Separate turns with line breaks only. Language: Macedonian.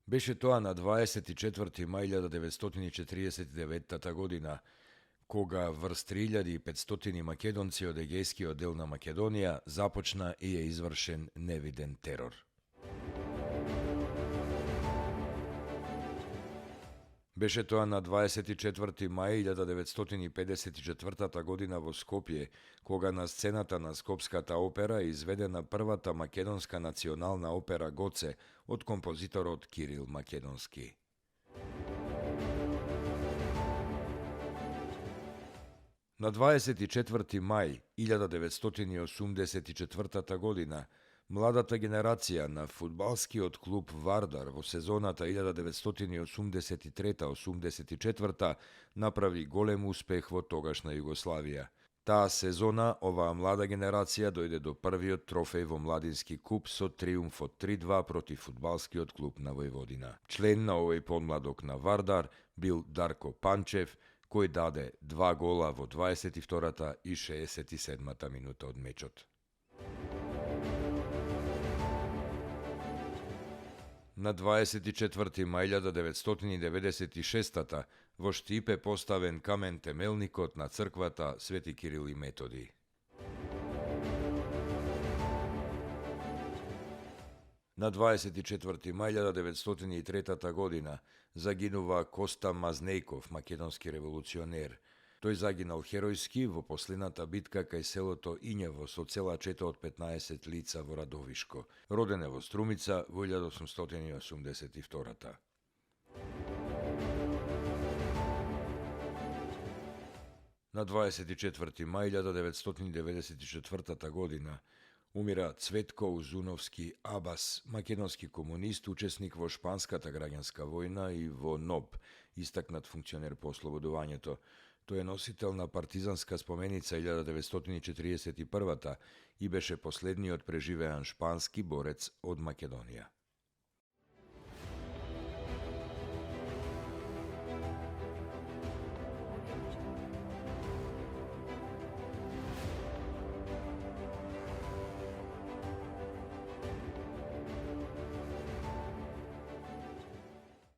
Беше тоа на 24. мај 1949 година, кога врз 3500 македонци од егејскиот дел на Македонија започна и е извршен невиден терор. Беше тоа на 24. мај 1954 година во Скопје, кога на сцената на Скопската опера е изведена првата македонска национална опера Гоце од композиторот Кирил Македонски. На 24. мај 1984 година младата генерација на фудбалскиот клуб Вардар во сезоната 1983-84 направи голем успех во тогашна Југославија. Таа сезона оваа млада генерација дојде до првиот трофеј во младински куп со триумф од 3-2 против фудбалскиот клуб на Војводина. Член на овој подмладок на Вардар бил Дарко Панчев, кој даде 2 гола во 22-та и 67-та минута од мечот. На 24. мај 1996 во Штипе поставен камен темелникот на црквата Свети Кирил и Методи. На 24. мај 1903 година загинува Коста Мазнејков, македонски револуционер. Тој загинал херојски во последната битка кај селото Ињево со цела чета од 15 лица во Радовишко. Роден е во Струмица во 1882. На 24. мај 1994 година умира Цветко Узуновски Абас, македонски комунист, учесник во Шпанската граѓанска војна и во НОБ, истакнат функционер по ослободувањето. Тој е носител на партизанска споменица 1941 и беше последниот преживеан шпански борец од Македонија.